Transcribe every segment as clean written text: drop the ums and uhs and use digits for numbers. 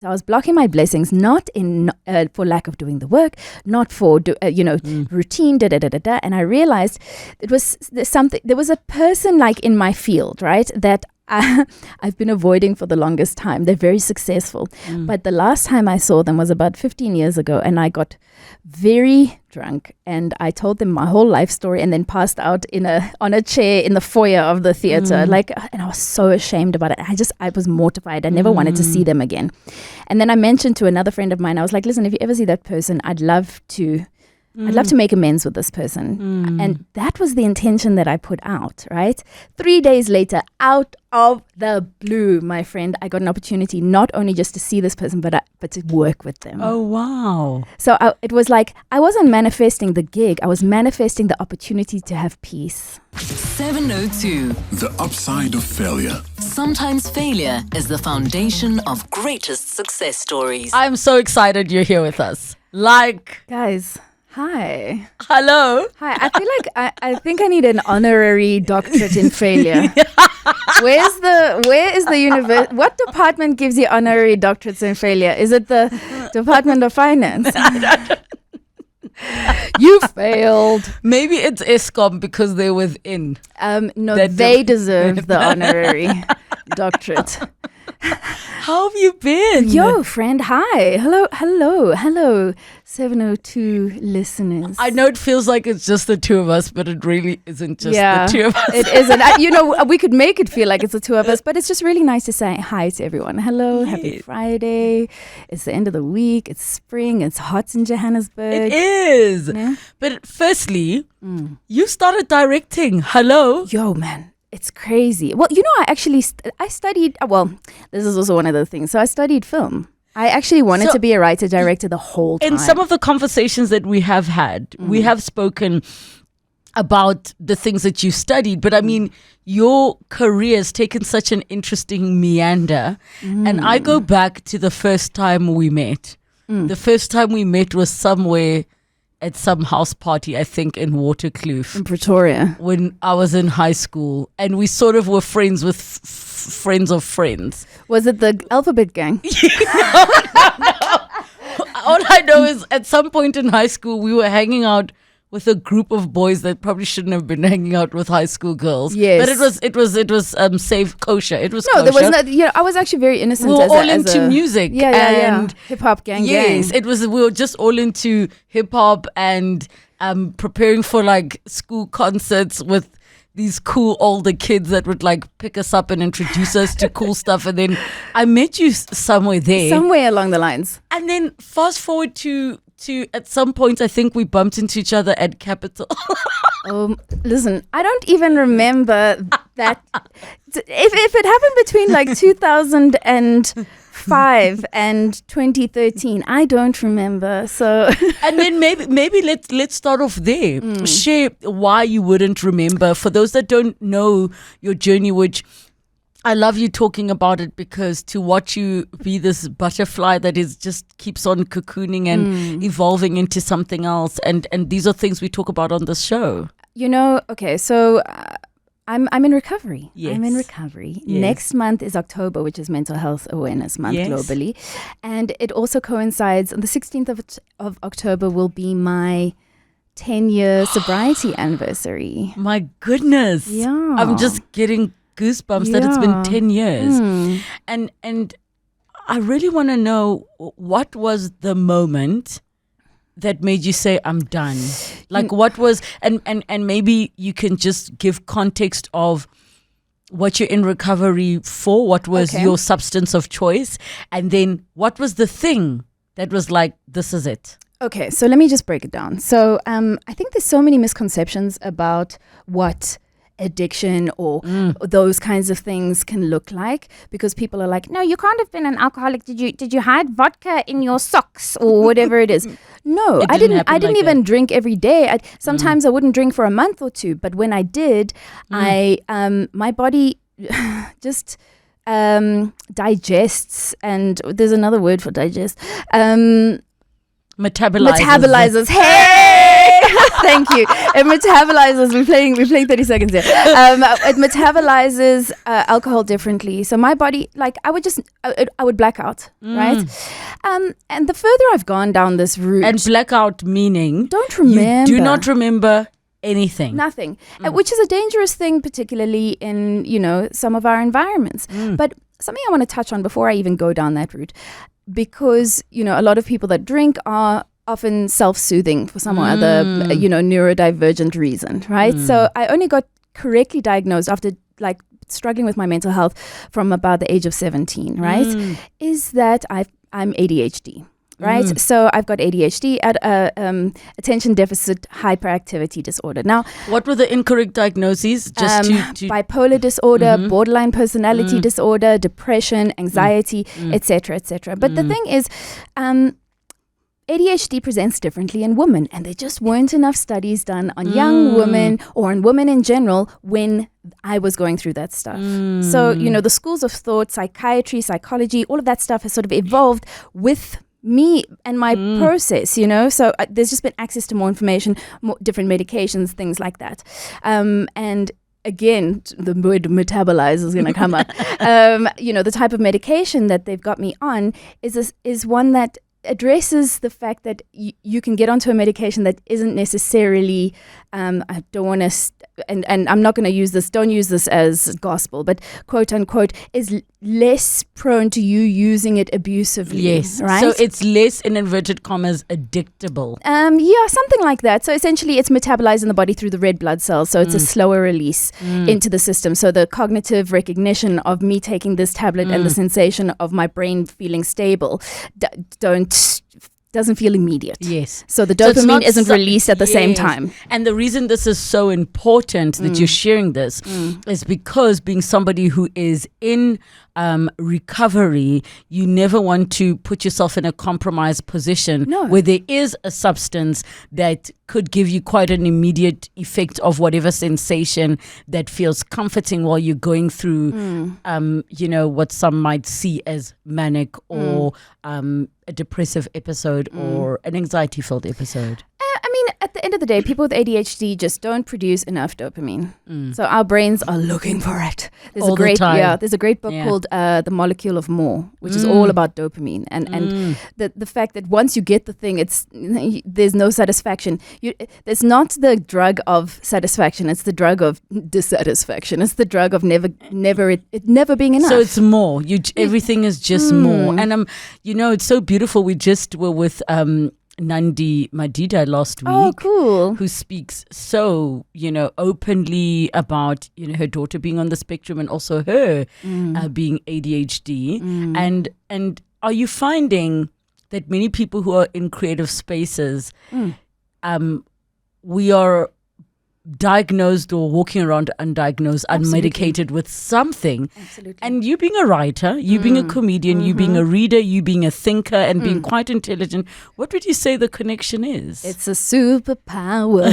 So I was blocking my blessings, not in for lack of doing the work, not for routine, And I realized it was something. There was a person like in my field, right, that I've been avoiding for the longest time. They're very successful, but the last time I saw them was about 15 years ago, and I got very drunk and I told them my whole life story, and then passed out on a chair in the foyer of the theater. And I was so ashamed about it. I was mortified. I never wanted to see them again. And then I mentioned to another friend of mine, I was like, listen, if you ever see that person, I'd love to make amends with this person. And that was the intention that I put out, right? 3 days later, out of the blue, my friend, I got an opportunity not only just to see this person, but to work with them. Oh, wow. So it was like, I wasn't manifesting the gig. I was manifesting the opportunity to have peace. 702. The upside of failure. Sometimes failure is the foundation of greatest success stories. I'm so excited you're here with us. Guys, hi. Hello. Hi. I feel like I think I need an honorary doctorate in failure. Where is the university? What department gives you honorary doctorates in failure? Is it the Department of Finance? You failed. Maybe it's ESCOM because they're within. No, they deserve the honorary doctorate. How have you been? Yo, friend, hi. Hello. 702 listeners. I know it feels like it's just the two of us, but it really isn't just the two of us. It isn't. We could make it feel like it's the two of us, but it's just really nice to say hi to everyone. Hello, happy Friday. It's the end of the week. It's spring. It's hot in Johannesburg. It is. Yeah? But firstly, you started directing. Hello. Yo, man. It's crazy. Well, I actually I studied. This is also one of the things. So I studied film. I actually wanted to be a writer director the whole time. In some of the conversations that we have had, we have spoken about the things that you studied. But I mean, your career has taken such an interesting meander. And I go back to the first time we met. The first time we met was somewhere at some house party, I think in Waterkloof. In Pretoria. When I was in high school. And we sort of were friends with friends of friends. Was it the alphabet gang? No. All I know is at some point in high school, we were hanging out with a group of boys that probably shouldn't have been hanging out with high school girls. Yes. But it was safe, kosher. It was no, kosher. there was not. I was actually very innocent. We were all into music. Yeah. Hip hop gang. Yes, it was. We were just all into hip hop and preparing for like school concerts with these cool older kids that would like pick us up and introduce us to cool stuff. And then I met you somewhere along the lines. And then fast forward to at some point, I think we bumped into each other at Capitol. Listen, I don't even remember that. If it happened between like 2005 and 2013, I don't remember. So, and then maybe let's start off there. Share why you wouldn't remember for those that don't know your journey, which I love you talking about it, because to watch you be this butterfly that is just keeps on cocooning and evolving into something else. And these are things we talk about on this show. Okay, so I'm in recovery. Yes. I'm in recovery. Yes. Next month is October, which is Mental Health Awareness Month globally. And it also coincides on the 16th of October will be my 10-year sobriety anniversary. My goodness. Yeah. I'm just getting goosebumps that it's been 10 years. And I really want to know, what was the moment that made you say, I'm done? Like what was, and maybe you can just give context of what you're in recovery for, what was your substance of choice, and then what was the thing that was like, this is it? Okay, so let me just break it down. So I think there's so many misconceptions about what addiction or those kinds of things can look like, because people are like, no, you can't have been an alcoholic. Did you hide vodka in your socks or whatever it is? No, I didn't even drink every day. Sometimes I wouldn't drink for a month or two, but when I did, my body just digests, and there's another word for digest. Metabolizes. Hey! Thank you. It metabolizes. We're playing 30 seconds here. It metabolizes alcohol differently. So my body, like, I would black out, right? And the further I've gone down this route, And blackout meaning don't remember. You do not remember anything. Nothing, which is a dangerous thing, particularly in, some of our environments. But something I want to touch on before I even go down that route, because, a lot of people that drink are often self-soothing for some or other, neurodivergent reason, right? So I only got correctly diagnosed after, like, struggling with my mental health from about the age of 17, right? Is that I'm ADHD. Right, so I've got ADHD, attention deficit hyperactivity disorder. Now, what were the incorrect diagnoses? Just to bipolar disorder, borderline personality disorder, depression, anxiety, etc., etc. But the thing is, ADHD presents differently in women, and there just weren't enough studies done on young women or on women in general when I was going through that stuff. So, the schools of thought, psychiatry, psychology, all of that stuff has sort of evolved with me and my process, so there's just been access to more information, more different medications, things like that. And again, the word metabolize is going to come up. The type of medication that they've got me on is one that addresses the fact that you can get onto a medication that isn't necessarily, I don't want to, and I'm not going to use this, don't use this as gospel, but quote unquote, is less prone to you using it abusively. Yes. Right? So it's less, in inverted commas, addictable. Yeah, something like that. So essentially it's metabolized in the body through the red blood cells. So it's a slower release into the system. So the cognitive recognition of me taking this tablet and the sensation of my brain feeling stable doesn't feel immediate. Yes. So the dopamine isn't released at the same time. And the reason this is so important that you're sharing this is because being somebody who is in recovery, you never want to put yourself in a compromised position where there is a substance that could give you quite an immediate effect of whatever sensation that feels comforting while you're going through, what some might see as manic or a depressive episode or an anxiety-filled episode. At the end of the day, people with ADHD just don't produce enough dopamine. So our brains are looking for it. There's All the time. There's a great book called The Molecule of More, which is all about dopamine and the fact that once you get the thing, there's no satisfaction. There's not the drug of satisfaction. It's the drug of dissatisfaction. It's the drug of never being enough. So it's more. Everything is just more. And it's so beautiful. We just were with Nandi Madida last week. Oh, cool. Who speaks so, openly about, her daughter being on the spectrum and also her being ADHD. And are you finding that many people who are in creative spaces, we are diagnosed or walking around undiagnosed, unmedicated with something. Absolutely. And you being a writer, you being a comedian, you being a reader, you being a thinker and being quite intelligent, what would you say the connection is? It's a superpower.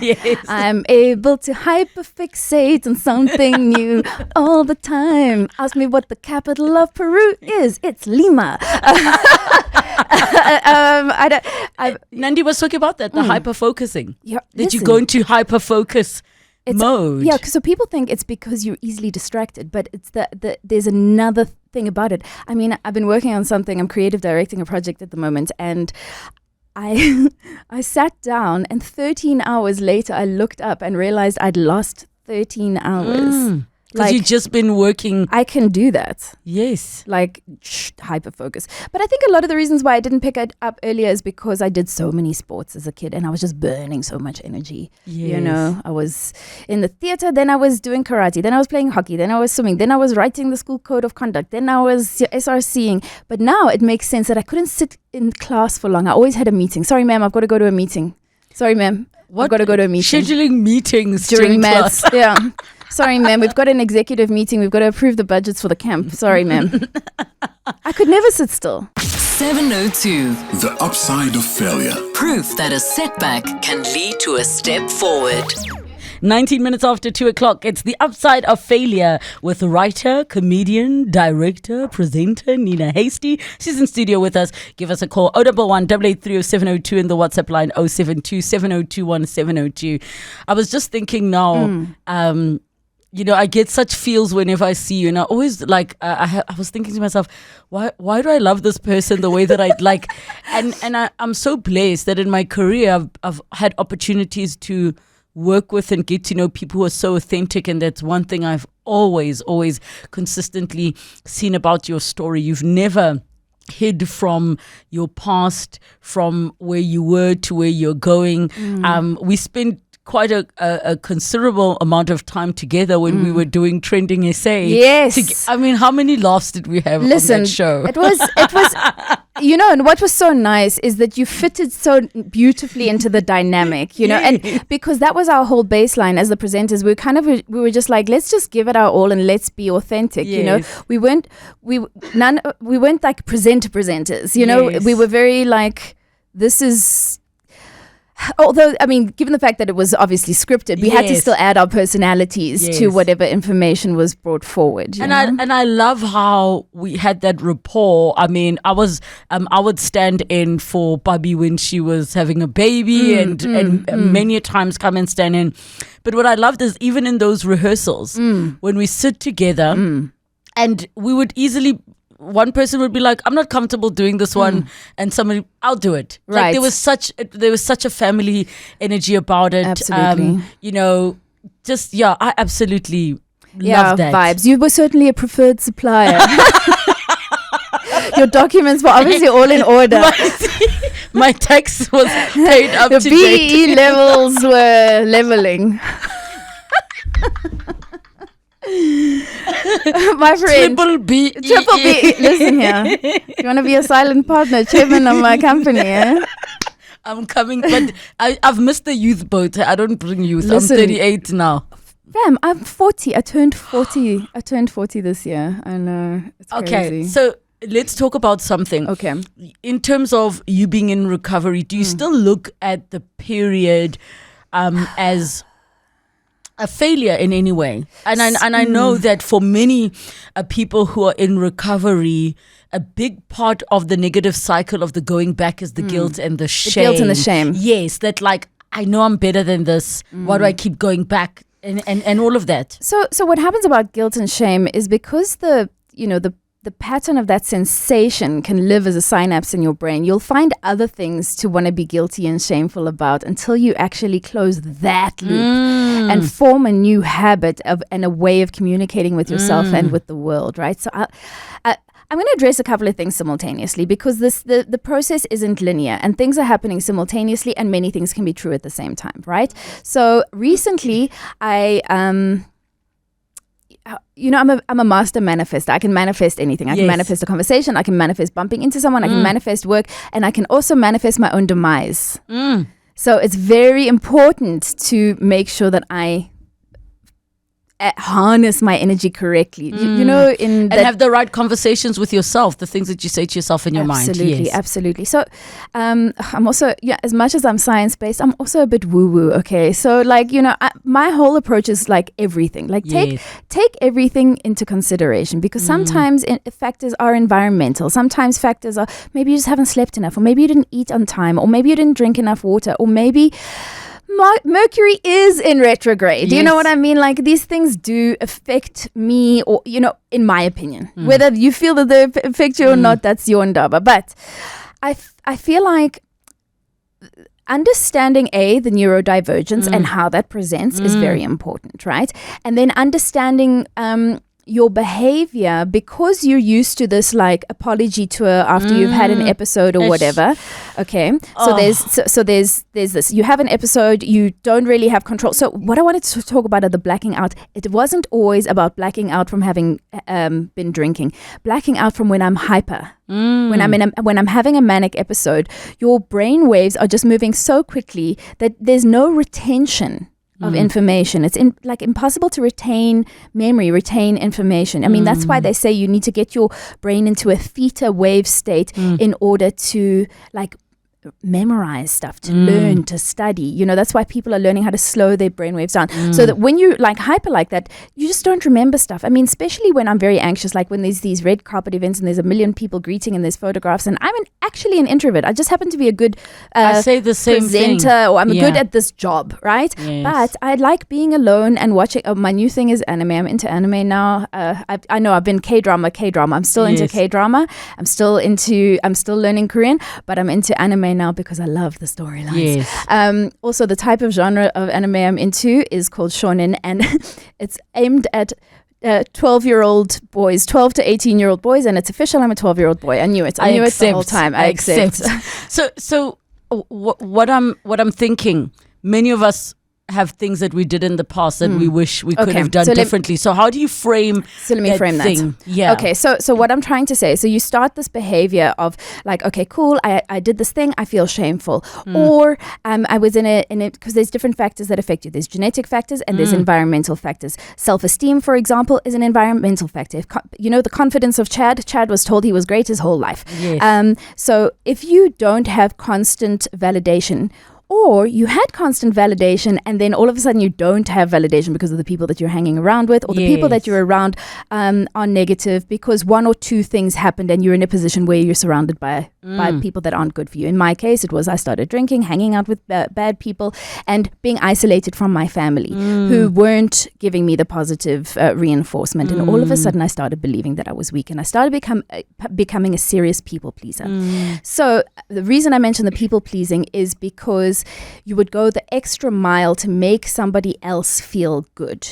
Yes. I'm able to hyperfixate on something new all the time. Ask me what the capital of Peru is. It's Lima. Nandi was talking about that, the hyper-focusing. Yeah, that you go into hyper-focus mode. Yeah, so people think it's because you're easily distracted, but it's there's another thing about it. I've been working on something. I'm creative directing a project at the moment, and I sat down, and 13 hours later, I looked up and realized I'd lost 13 hours. Because you've just been working. I can do that. Yes. Hyper focus. But I think a lot of the reasons why I didn't pick it up earlier is because I did so many sports as a kid and I was just burning so much energy. Yes. I was in the theater, then I was doing karate, then I was playing hockey, then I was swimming, then I was writing the school code of conduct, then I was SRCing. But now it makes sense that I couldn't sit in class for long. I always had a meeting. Sorry, ma'am, I've got to go to a meeting. Sorry, ma'am. I've got to go to a meeting. Scheduling meetings during maths. Class. Yeah. Sorry, ma'am. We've got an executive meeting. We've got to approve the budgets for the camp. Sorry, ma'am. I could never sit still. 702. The upside of failure. Proof that a setback can lead to a step forward. 19 minutes after 2 o'clock. It's The Upside of Failure with writer, comedian, director, presenter Nina Hastie. She's in studio with us. Give us a call 011 883 0702 in the WhatsApp line 072 7021 702. I was just thinking now, I get such feels whenever I see you, and I always I was thinking to myself, why do I love this person the way that I like? And I'm so blessed that in my career I've had opportunities to work with and get to know people who are so authentic, and that's one thing I've always consistently seen about your story. You've never hid from your past, from where you were to where you're going. We spent quite a considerable amount of time together when we were doing Trending SA. Yes. How many laughs did we have on that show? It was, and what was so nice is that you fitted so beautifully into the dynamic, and because that was our whole baseline as the presenters. We were just like, let's just give it our all and let's be authentic, We weren't like presenters, Yes. We were very like, this is... Although, given the fact that it was obviously scripted, we had to still add our personalities to whatever information was brought forward. And I love how we had that rapport. I would stand in for Bobby when she was having a baby, and many a times come and stand in. But what I loved is even in those rehearsals, when we sit together, and we would easily... One person would be like, I'm not comfortable doing this one, and somebody, I'll do it. Right. Like there was such a family energy about it. Absolutely. I absolutely love that. Vibes. You were certainly a preferred supplier. Your documents were obviously all in order. My tax was paid up the to date. BE levels were leveling. My friend, Triple B. Listen here. You want to be a silent partner, chairman of my company? I'm coming, but I've missed the youth boat. I don't bring youth. Listen, I'm 38 now. Fam, I'm 40. I turned 40. I turned 40 this year. I know. It's crazy. Okay, so let's talk about something. Okay. In terms of you being in recovery, do you still look at the period as a failure in any way? And I know that for many people who are in recovery, a big part of the negative cycle of the going back is the guilt and the shame. The guilt and the shame. Yes, that like, I know I'm better than this. Why do I keep going back? And all of that. So what happens about guilt and shame is because the pattern of that sensation can live as a synapse in your brain. You'll find other things to want to be guilty and shameful about until you actually close that loop and form a new habit and a way of communicating with yourself and with the world, right? So I'm going to address a couple of things simultaneously because the process isn't linear and things are happening simultaneously and many things can be true at the same time, right? So recently I'm a master manifester. I can manifest anything. I can manifest a conversation. I can manifest bumping into someone. I can manifest work. And I can also manifest my own demise. So it's very important to make sure that I harness my energy correctly. And have the right conversations with yourself, the things that you say to yourself in your mind. Absolutely. So I'm also, as much as I'm science-based, I'm also a bit woo-woo, okay? So my whole approach is like everything. Like take everything into consideration because sometimes factors are environmental. Sometimes factors are maybe you just haven't slept enough, or maybe you didn't eat on time, or maybe you didn't drink enough water, or maybe Mercury is in retrograde. Do you know what I mean? Like these things do affect me, or in my opinion, whether you feel that they affect you or not, that's your ndaba. But I feel like understanding the neurodivergence and how that presents is very important, right? And then understanding your behavior, because you're used to this like apology tour after you've had an episode or whatever. Okay. So there's this. You have an episode, you don't really have control. So what I wanted to talk about are the blacking out. It wasn't always about blacking out from having been drinking. Blacking out from when I'm hyper. When I'm having a manic episode, your brain waves are just moving so quickly that there's no retention of information. It's impossible to retain memory, retain information. I mean, that's why they say you need to get your brain into a theta wave state in order to memorize stuff, to learn, to study. You know, that's why people are learning how to slow their brainwaves down. So that when you like hyper like that, you just don't remember stuff. I mean, especially when I'm very anxious, like when there's these red carpet events and there's a million people greeting and there's photographs, and I'm actually an introvert. I just happen to be a good I say the same presenter, thing. or I'm good at this job, right? Yes. But I like being alone and watching. My new thing is anime. I'm into anime now. I know I've been K-drama. I'm still into K-drama. I'm still learning Korean, but I'm into anime now because I love the storylines. Yes. Also, the type of genre of anime I'm into is called shonen, and it's aimed at 12-year-old boys, 12 to 18-year-old boys, and it's official. I'm a 12-year-old boy. I knew it. I knew it the whole time. I accept. So what I'm thinking, many of us have things that we did in the past that we wish we could have done differently. So how do you frame So let me frame thing? that. Yeah. Okay, so what I'm trying to say, so you start this behavior of like, okay, cool, I did this thing, I feel shameful. Or I was in a because there's different factors that affect you. There's genetic factors and there's environmental factors. Self-esteem, for example, is an environmental factor. If, you know the confidence of Chad was told he was great his whole life. Yes. So if you don't have constant validation, or you had constant validation and then all of a sudden you don't have validation because of the people that you're hanging around with, or the people that you're around are negative because one or two things happened and you're in a position where you're surrounded by people that aren't good for you. In my case, it was I started drinking, hanging out with bad people, and being isolated from my family who weren't giving me the positive reinforcement. And all of a sudden I started believing that I was weak, and I started becoming a serious people pleaser. So the reason I mention the people pleasing is because you would go the extra mile to make somebody else feel good.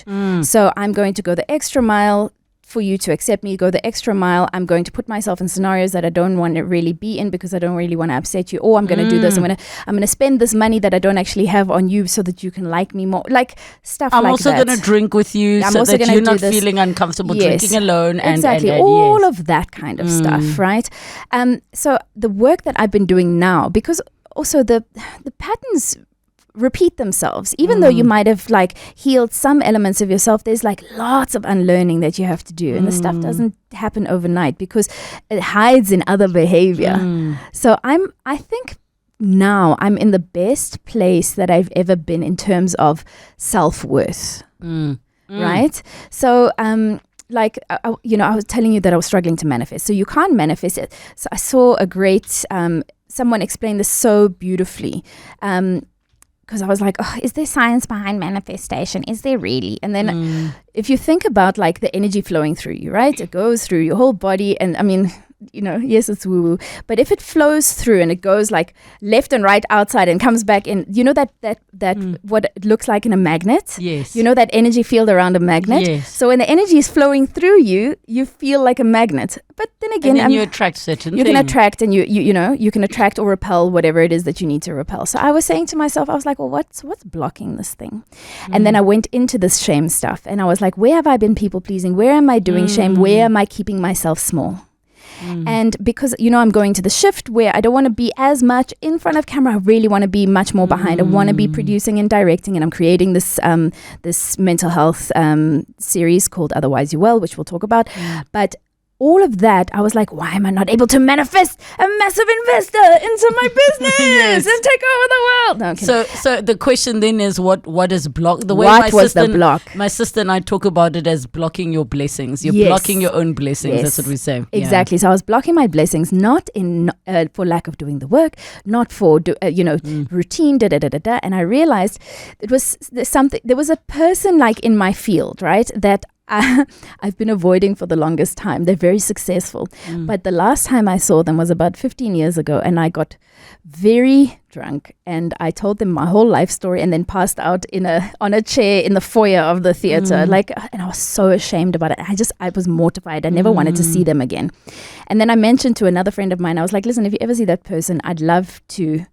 So I'm going to go the extra mile for you to accept me, go the extra mile. I'm going to put myself in scenarios that I don't want to really be in because I don't really want to upset you. Or I'm going to do this. I'm going to spend this money that I don't actually have on you so that you can like me more. Like stuff like that. I'm also going to drink with you so that you're not feeling uncomfortable drinking alone. Exactly. And all of that kind of stuff, right? So the work that I've been doing now, because also the patterns repeat themselves. Even though you might have like healed some elements of yourself, there's like lots of unlearning that you have to do, and the stuff doesn't happen overnight because it hides in other behavior. So I think now I'm in the best place that I've ever been in terms of self-worth. Right? So like, I was telling you that I was struggling to manifest. So you can't manifest it. So I saw a great, someone explain this so beautifully. Because I was like, oh, is there science behind manifestation? Is there really? And then if you think about like the energy flowing through you, right? It goes through your whole body. And I mean, yes, it's woo-woo. But if it flows through and it goes like left and right outside and comes back in, you know that what it looks like in a magnet? Yes. You know that energy field around a magnet? Yes. So when the energy is flowing through you, you feel like a magnet. But then again, and then you attract certain you things. can attract, and you can attract or repel whatever it is that you need to repel. So I was saying to myself, I was like, well, what's blocking this thing? And then I went into this shame stuff, and I was like, where have I been people pleasing? Where am I doing shame? Where am I keeping myself small? And because, I'm going to the shift where I don't want to be as much in front of camera, I really want to be much more behind. I want to be producing and directing, and I'm creating this this mental health series called Otherwise You Well, which we'll talk about. But all of that, I was like, why am I not able to manifest a massive investor into my business and take over the world? No, so the question then is, what is block? The way what was the block? My sister and I talk about it as blocking your blessings. You're blocking your own blessings. Yes. That's what we say. Exactly. So I was blocking my blessings, not for lack of doing the work, not for routine, and I realized there was a person like in my field, right, that I've been avoiding for the longest time. They're very successful. But the last time I saw them was about 15 years ago, and I got very drunk and I told them my whole life story and then passed out on a chair in the foyer of the theater. And I was so ashamed about it. I was mortified. I never wanted to see them again. And then I mentioned to another friend of mine, I was like, listen, if you ever see that person, I'd love to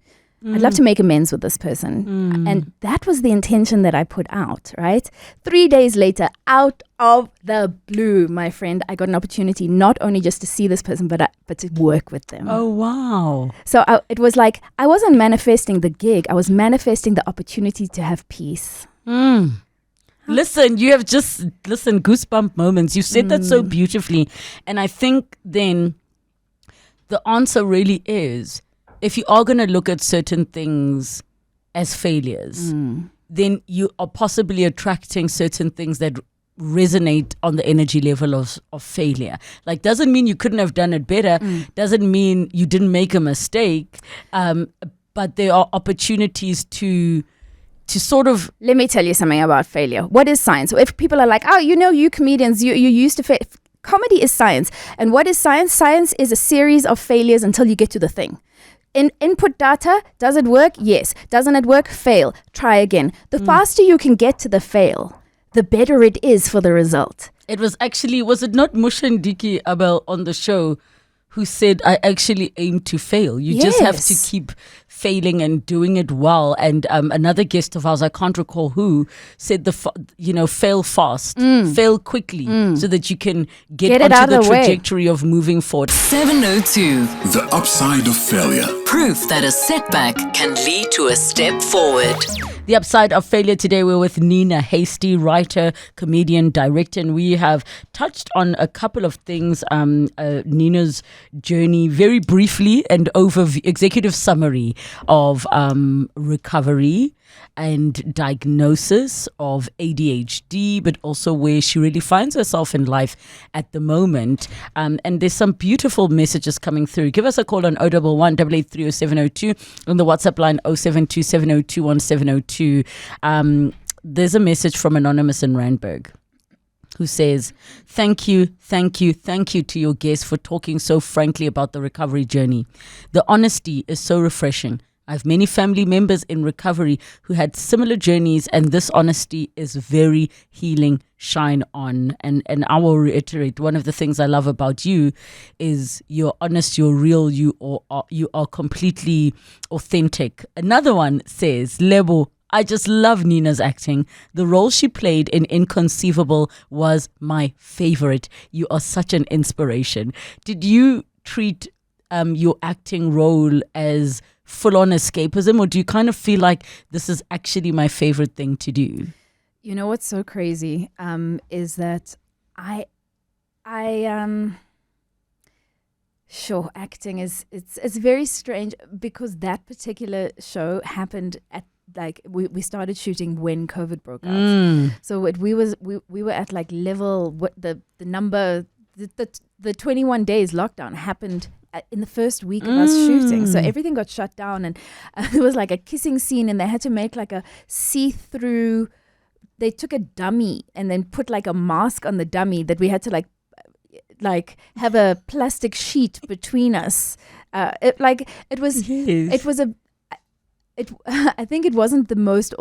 make amends with this person. And that was the intention that I put out, right? 3 days later, out of the blue, my friend, I got an opportunity not only just to see this person, but to work with them. Oh, wow. So it was like, I wasn't manifesting the gig. I was manifesting the opportunity to have peace. Listen, you have goosebump moments. You said that so beautifully. And I think then the answer really is, if you are going to look at certain things as failures, then you are possibly attracting certain things that resonate on the energy level of failure. Like, doesn't mean you couldn't have done it better, doesn't mean you didn't make a mistake, but there are opportunities to sort of... Let me tell you something about failure. What is science? So if people are like, oh, you comedians, you used to fail. Comedy is science. And what is science? Science is a series of failures until you get to the thing. Input data, does it work? Yes. Doesn't it work? Fail. Try again. The faster you can get to the fail, the better it is for the result. It was it not Mushandiki Abel on the show who said, I actually aim to fail. You just have to keep failing and doing it well. And another guest of ours, I can't recall who, said fail fast, fail quickly, so that you can get onto the trajectory of moving forward. 702. The upside of failure. Proof that a setback can lead to a step forward. The upside of failure today, we're with Nina Hastie, writer, comedian, director, and we have touched on a couple of things. Nina's journey, very briefly, and executive summary of recovery and diagnosis of ADHD, but also where she really finds herself in life at the moment. And there's some beautiful messages coming through. Give us a call on 011 883 0702 on the WhatsApp line 072 702 1702. There's a message from Anonymous in Randburg who says, thank you to your guests for talking so frankly about the recovery journey. The honesty is so refreshing. I have many family members in recovery who had similar journeys, and this honesty is very healing. Shine on. And I will reiterate, one of the things I love about you is you're honest, you're real, you are completely authentic. Another one says, Lebo, I just love Nina's acting. The role she played in Inconceivable was my favorite. You are such an inspiration. Did you treat your acting role as full-on escapism, or do you kind of feel like this is actually my favorite thing to do? You know what's so crazy is that sure, acting it's very strange, because that particular show happened at, like, we started shooting when COVID broke out. So we were at like level, what the number, the 21 days lockdown happened in the first week of us shooting. So everything got shut down, and there was like a kissing scene, and they had to make like a see-through, they took a dummy and then put like a mask on the dummy that we had to like have a plastic sheet between us. I think it wasn't the most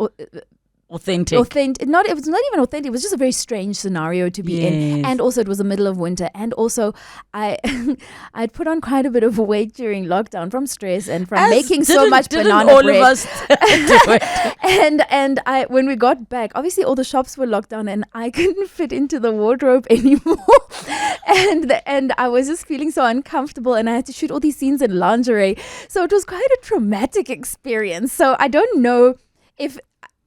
authentic. It was not even authentic. It was just a very strange scenario to be in, and also it was the middle of winter, and also I'd put on quite a bit of weight during lockdown from stress and from making so much banana all bread. Of us do it? and when we got back, obviously all the shops were locked down, and I couldn't fit into the wardrobe anymore, and I was just feeling so uncomfortable, and I had to shoot all these scenes in lingerie, so it was quite a traumatic experience. So I don't know if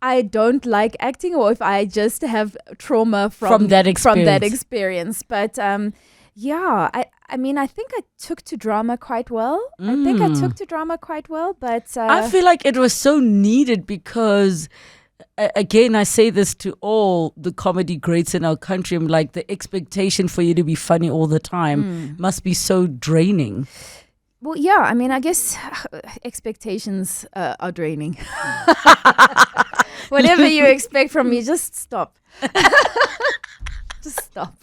I don't like acting, or if I just have trauma from that experience. But I mean, I think I took to drama quite well. But I feel like it was so needed, because again, I say this to all the comedy greats in our country. I'm like, the expectation for you to be funny all the time must be so draining. Well, yeah, I mean, I guess expectations are draining. Whatever you expect from me, just stop. Just stop.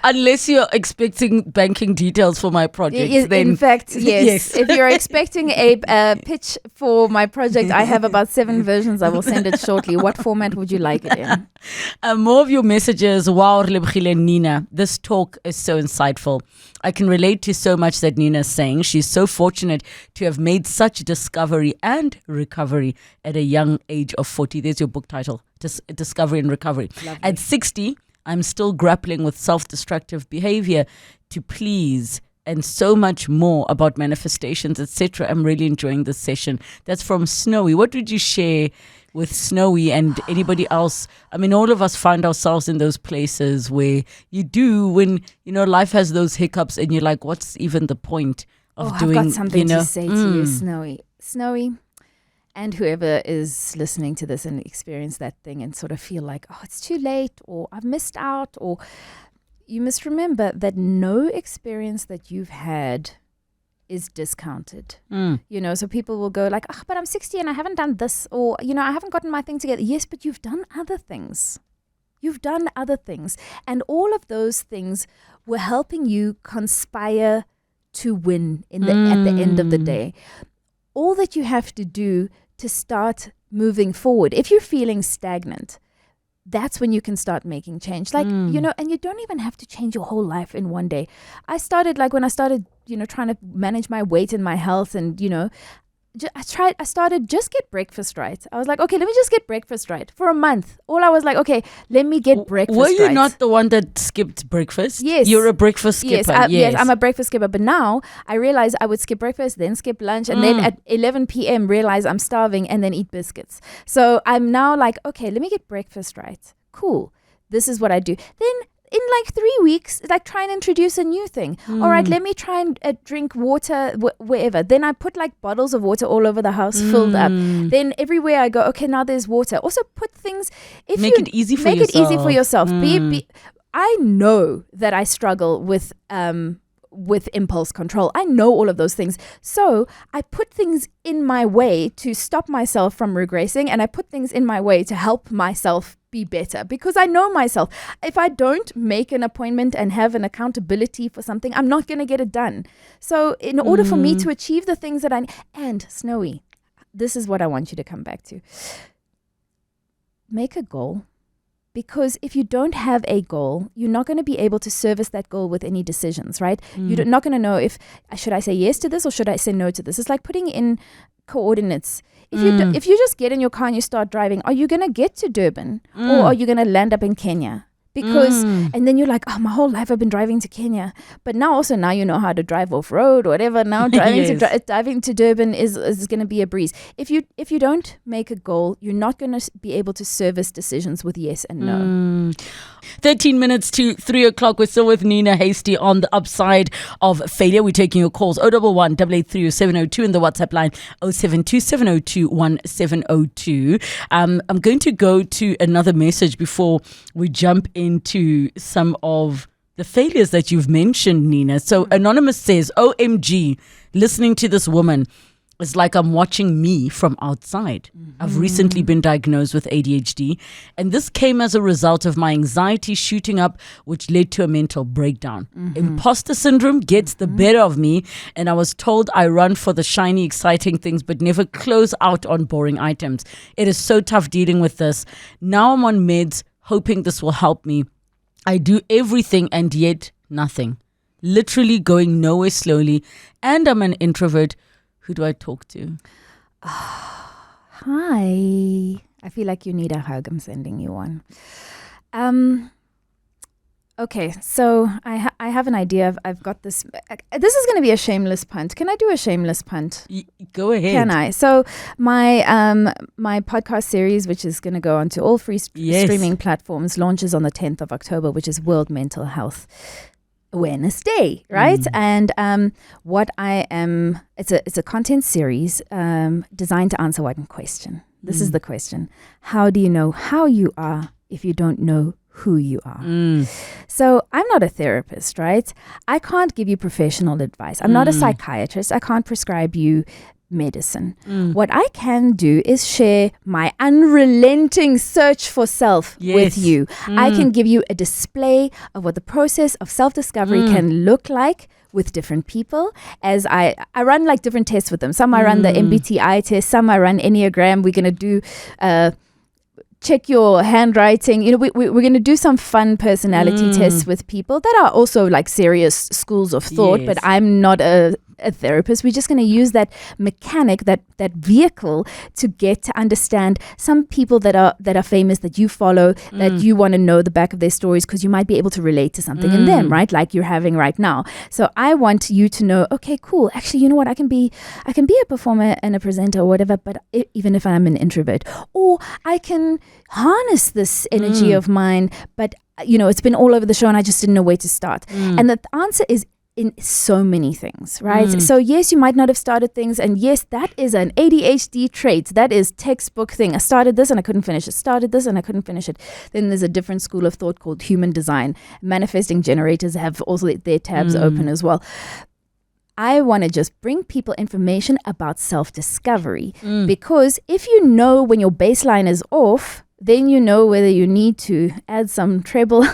Unless you're expecting banking details for my project. In fact, yes. If you're expecting a pitch for my project, I have about 7 versions. I will send it shortly. What format would you like it in? More of your messages. Wow, Relebogile and Nina. This talk is so insightful. I can relate to so much that Nina is saying. She's so fortunate to have made such discovery and recovery at a young age of 40. There's your book title, Discovery and Recovery. Lovely. At 60, I'm still grappling with self-destructive behavior to please, and so much more about manifestations, etc. I'm really enjoying this session. That's from Snowy. What would you share with Snowy and anybody else? I mean, all of us find ourselves in those places where you do, when, life has those hiccups and you're like, what's even the point doing, I've got something you know. to say to you, Snowy, and whoever is listening to this and experience that thing and sort of feel like, oh, it's too late, or I've missed out, or you must remember that no experience that you've had is discounted. You know, so people will go like, oh, but I'm 60 and I haven't done this, or, you know, I haven't gotten my thing together. Yes, but you've done other things. You've done other things. And all of those things were helping you conspire to win at the end of the day. All that you have to do to start moving forward, if you're feeling stagnant, that's when you can start making change. Like, you know, and you don't even have to change your whole life in one day. I started, like, when I started, you know, trying to manage my weight and my health, and, you know, I started just get breakfast right. I was like, okay, let me just get breakfast right for a month. All I was like, okay, let me get breakfast right. Were you not the one that skipped breakfast? Yes. You're a breakfast skipper. Yes, I'm a breakfast skipper. But now I realize I would skip breakfast, then skip lunch, and then at 11 p.m. realize I'm starving and then eat biscuits. So I'm now like, okay, let me get breakfast right. Cool. This is what I do. Then in like 3 weeks, like, try and introduce a new thing. All right, let me try and drink water wherever. Then I put like bottles of water all over the house filled up. Then everywhere I go, okay, now there's water. Also put things, make it easy for yourself. I know that I struggle with impulse control. I know all of those things. So I put things in my way to stop myself from regressing, and I put things in my way to help myself be better, because I know myself. If I don't make an appointment and have an accountability for something, I'm not going to get it done. So in order for me to achieve the things that and Snowy, this is what I want you to come back to. Make a goal. Because if you don't have a goal, you're not going to be able to service that goal with any decisions, right? You're not going to know if, should I say yes to this or should I say no to this? It's like putting in coordinates. If you just get in your car and you start driving, are you going to get to Durban or are you going to land up in Kenya? Because, and then you're like, oh, my whole life I've been driving to Kenya. But now you know how to drive off-road or whatever. Now driving to Durban is going to be a breeze. If you don't make a goal, you're not going to be able to service decisions with yes and no. 13 minutes to 3 o'clock. We're still with Nina Hastie on the upside of failure. We're taking your calls 011 883 0702 and the WhatsApp line 072 702 1702. I'm going to go to another message before we jump into some of the failures that you've mentioned, Nina. So Anonymous says, OMG, listening to this woman is like I'm watching me from outside. I've recently been diagnosed with ADHD, and this came as a result of my anxiety shooting up, which led to a mental breakdown. Imposter syndrome gets the better of me, and I was told I run for the shiny, exciting things, but never close out on boring items. It is so tough dealing with this. Now I'm on meds, hoping this will help me. I do everything and yet nothing. Literally going nowhere slowly, and I'm an introvert. Who do I talk to? Hi. I feel like you need a hug. I'm sending you one. Okay, so I have an idea. I've got this. This is going to be a shameless punt. Can I do a shameless punt? Go ahead. Can I? So my podcast series, which is going to go onto all free streaming platforms, launches on the 10th of October, which is World Mental Health Awareness Day, right? And it's a content series designed to answer one question. This is the question: how do you know how you are if you don't know who you are? So I'm not a therapist, right? I can't give you professional advice. I'm not a psychiatrist. I can't prescribe you medicine. What I can do is share my unrelenting search for self with you. I can give you a display of what the process of self-discovery can look like with different people, as I run like different tests with them. Some I run the MBTI test, some I run Enneagram. We're going to do check your handwriting. You know, we're going to do some fun personality tests with people that are also like serious schools of thought, but I'm not a therapist. We're just going to use that mechanic, that vehicle, to get to understand some people that are famous, that you follow, that you want to know the back of their stories, because you might be able to relate to something in them, right? Like you're having right now. So I want you to know, okay, cool. Actually, you know what? I can be a performer and a presenter or whatever, but even if I'm an introvert, or I can harness this energy of mine, but you know, it's been all over the show and I just didn't know where to start. And the answer is in so many things, right? So yes, you might not have started things, and yes, that is an ADHD trait. That is textbook thing. I started this and I couldn't finish it. Started this and I couldn't finish it. Then there's a different school of thought called human design. Manifesting generators have also their tabs open as well. I want to just bring people information about self-discovery, because if you know when your baseline is off, then you know whether you need to add some treble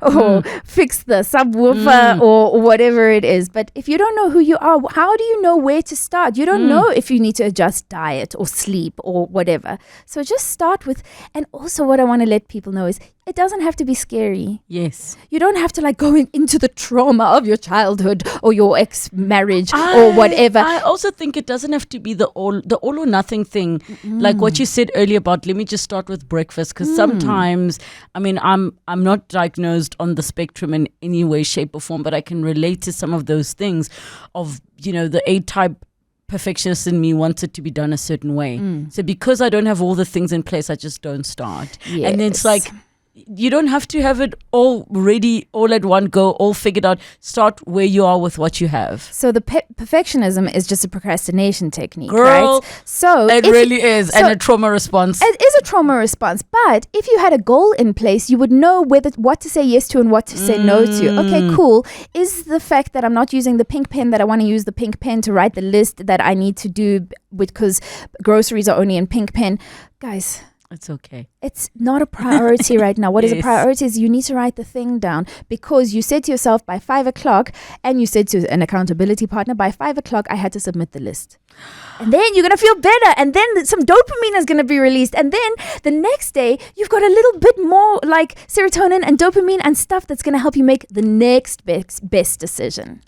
or fix the subwoofer or whatever it is. But if you don't know who you are, how do you know where to start? You don't know if you need to adjust diet or sleep or whatever. So just start with, and also what I want to let people know is it doesn't have to be scary. Yes. You don't have to like go into the trauma of your childhood or your ex-marriage or whatever. I also think it doesn't have to be the all or nothing thing. Like what you said earlier about, let me just start with breakfast, because sometimes, I mean, I'm not diagnosed on the spectrum in any way, shape or form, but I can relate to some of those things of, you know, the A-type perfectionist in me wants it to be done a certain way. So because I don't have all the things in place, I just don't start. Yes. And it's like, you don't have to have it all ready, all at one go, all figured out. Start where you are with what you have. So the perfectionism is just a procrastination technique, Girl, right? So it really is, and a trauma response. It is a trauma response, but if you had a goal in place, you would know what to say yes to and what to say no to. Okay, cool. Is the fact that I'm not using the pink pen, that I want to use the pink pen to write the list that I need to do because groceries are only in pink pen. Guys, it's okay. It's not a priority right now. What is a priority is you need to write the thing down, because you said to yourself by 5 o'clock, and you said to an accountability partner, by 5 o'clock, I had to submit the list. And then you're going to feel better. And then some dopamine is going to be released. And then the next day, you've got a little bit more like serotonin and dopamine and stuff that's going to help you make the next best decision.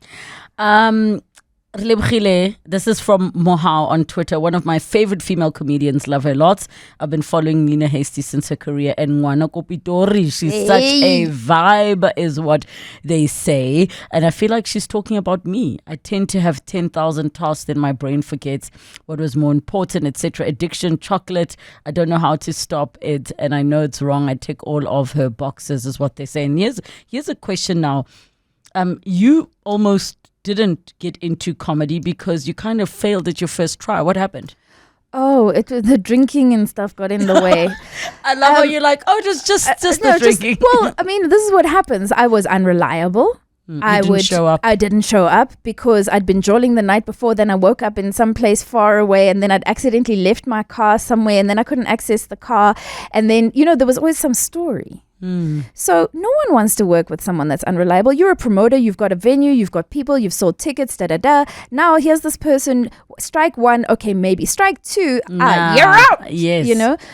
Relebogile, this is from Mohau on Twitter, one of my favorite female comedians, love her lots. I've been following Nina Hastie since her career in Ngwana Kopitori. She's such a vibe, is what they say. And I feel like she's talking about me. I tend to have 10,000 tasks, then my brain forgets what was more important, etc. Addiction, chocolate, I don't know how to stop it, and I know it's wrong. I tick all of her boxes, is what they say. And here's a question now. You almost didn't get into comedy because you kind of failed at your first try. What happened? Oh, the drinking and stuff got in the way. I love how you're like, just the drinking. I mean, this is what happens. I was unreliable. I didn't show up because I'd been jolling the night before. Then I woke up in some place far away, and then I'd accidentally left my car somewhere, and then I couldn't access the car. And then, there was always some story. So no one wants to work with someone that's unreliable. You're a promoter, you've got a venue, you've got people, you've sold tickets, Now here's this person, strike one, okay, maybe. Strike two, you're out. Yes.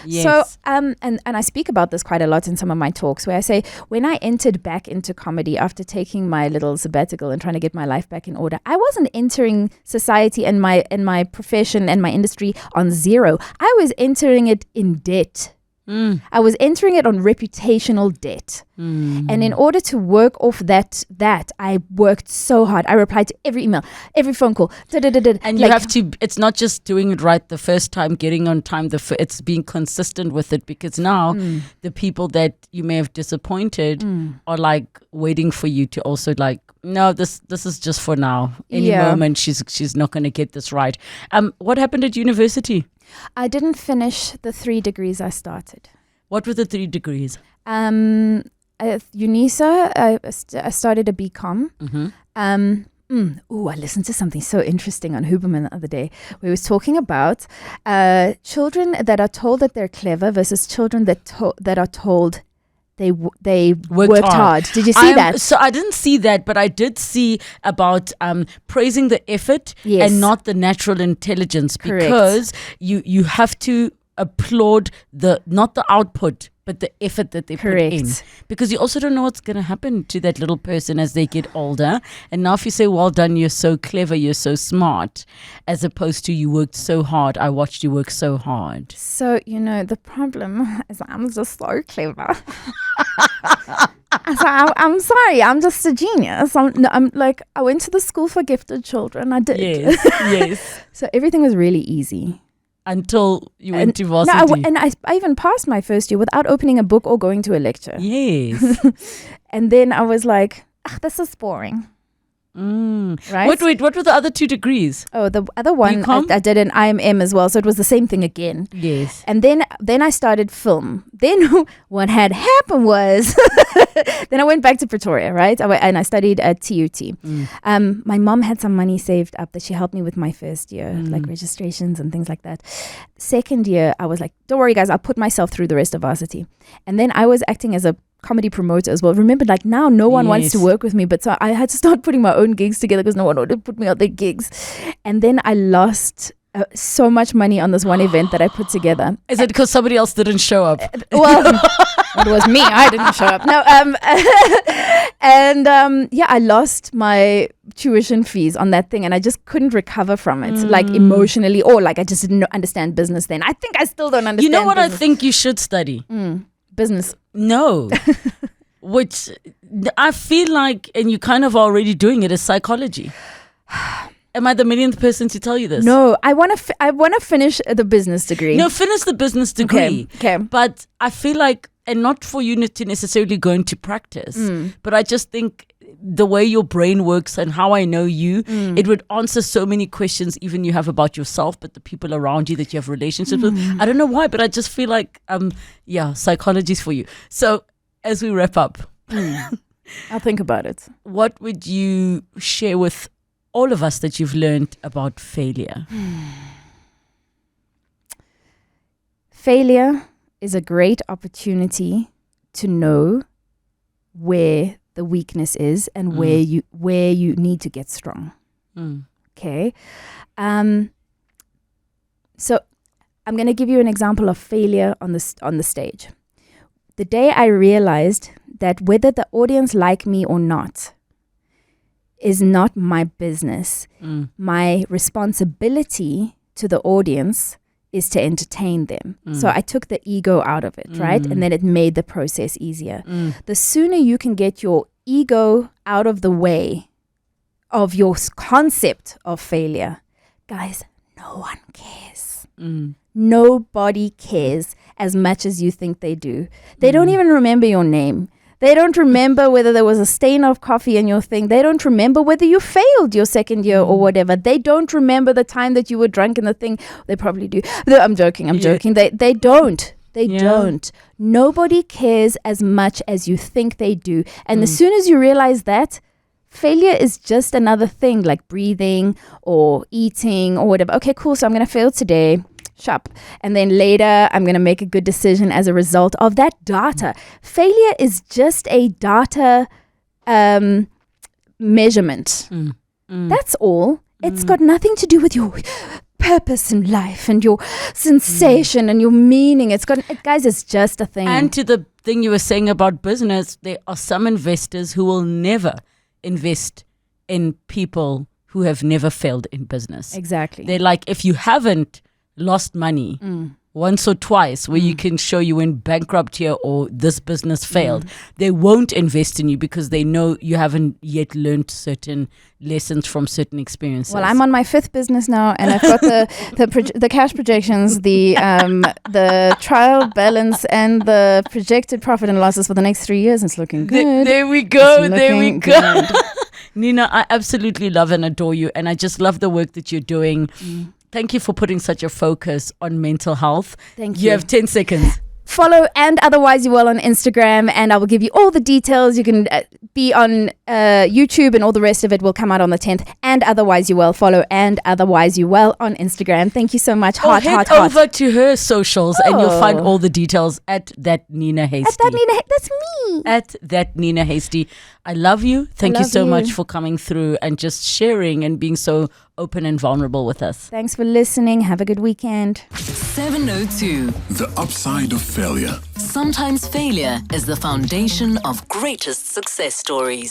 Yes. So and I speak about this quite a lot in some of my talks, where I say when I entered back into comedy after taking my little sabbatical and trying to get my life back in order, I wasn't entering society and my profession and my industry on zero. I was entering it in debt. I was entering it on reputational debt. And in order to work off that I worked so hard. I replied to every email, every phone call. And you have to, it's not just doing it right the first time, getting on time, it's being consistent with it, because now the people that you may have disappointed are like waiting for you to also like, no, this is just for now. Any moment she's not going to get this right. What happened at university? I didn't finish the 3 degrees I started. What were the 3 degrees? At UNISA, I started a BCom. I listened to something so interesting on Huberman the other day. We was talking about children that are told that they're clever versus children that are told they worked hard. Did you see that? So I didn't see that, but I did see about praising the effort and not the natural intelligence. Correct. Because you have to applaud not the output, but the effort that they put in. Because you also don't know what's going to happen to that little person as they get older. And now if you say, well done, you're so clever, you're so smart, as opposed to you worked so hard, I watched you work so hard. So, the problem is I'm just so clever. So I'm sorry, I'm just a genius. I'm like, I went to the school for gifted children. I did. Yes. So everything was really easy. Until you went to varsity. I even passed my first year without opening a book or going to a lecture. Yes. And then I was like, this is boring. Right? Wait, what were the other 2 degrees? Oh, the other one BCom? I did an IMM as well, so it was the same thing again. Yes. And then I started film. Then what had happened was, then I went back to Pretoria, right? And I studied at TUT. My mom had some money saved up that she helped me with my first year, like registrations and things like that. Second year, I was like, don't worry guys, I'll put myself through the rest of varsity. And then I was acting as a comedy promoter as well. Remember, like now no one wants to work with me, but so I had to start putting my own gigs together because no one wanted to put me on their gigs. And then I lost so much money on this one event that I put together. Is it because somebody else didn't show up? Well, it was me. I didn't show up. No, I lost my tuition fees on that thing, and I just couldn't recover from it, like emotionally, or like I just didn't understand business then. I think I still don't understand. You know what business. I think you should study? Business. No. Which I feel like, and you kind of already doing it, is psychology. Am I the millionth person to tell you this? No, I want to finish the business degree. No, finish the business degree. Okay. But I feel like, and not for you to necessarily go into practice, but I just think the way your brain works and how I know you, it would answer so many questions even you have about yourself, but the people around you that you have relationships with. I don't know why, but I just feel like, psychology's for you. So as we wrap up, I'll think about it. what would you share with all of us that you've learned about failure? Failure is a great opportunity to know where the weakness is and where you need to get strong. Okay. So I'm going to give you an example of failure on the stage. The day I realized that whether the audience like me or not is not my business. My responsibility to the audience is to entertain them. So I took the ego out of it, right? And then it made the process easier. The sooner you can get your ego out of the way of your concept of failure, guys, no one cares. Nobody cares as much as you think they do. They don't even remember your name. They don't remember whether there was a stain of coffee in your thing. They don't remember whether you failed your second year or whatever. They don't remember the time that you were drunk in the thing. They probably do. No, I'm joking. They don't. They don't. Nobody cares as much as you think they do. And as soon as you realize that, failure is just another thing like breathing or eating or whatever. Okay, cool. So I'm going to fail today. Shop. And then later I'm going to make a good decision as a result of that data. Failure is just a data measurement. That's all. It's got nothing to do with your purpose in life and your sensation and your meaning. Guys, it's just a thing. And to the thing you were saying about business, there are some investors who will never invest in people who have never failed in business. Exactly. They're like, if you haven't lost money once or twice where you can show you went bankrupt here or this business failed, they won't invest in you because they know you haven't yet learned certain lessons from certain experiences. Well, I'm on my 5th business now, and I've got the cash projections, the trial balance, and the projected profit and losses for the next 3 years. It's looking good. There we go. Nina, I absolutely love and adore you, and I just love the work that you're doing. Thank you for putting such a focus on mental health. Thank you. You have 10 seconds. Follow And Otherwise You Well on Instagram, and I will give you all the details. You can be on YouTube, and all the rest of it will come out on the 10th. And Otherwise You Well. Follow And Otherwise You Well on Instagram. Thank you so much. Head over to her socials and you'll find all the details at that Nina Hastie. That's me. At that Nina Hastie. I love you. Thank you so much for coming through and just sharing and being so open and vulnerable with us. Thanks for listening. Have a good weekend. 702. The upside of failure. Sometimes failure is the foundation of greatest success stories.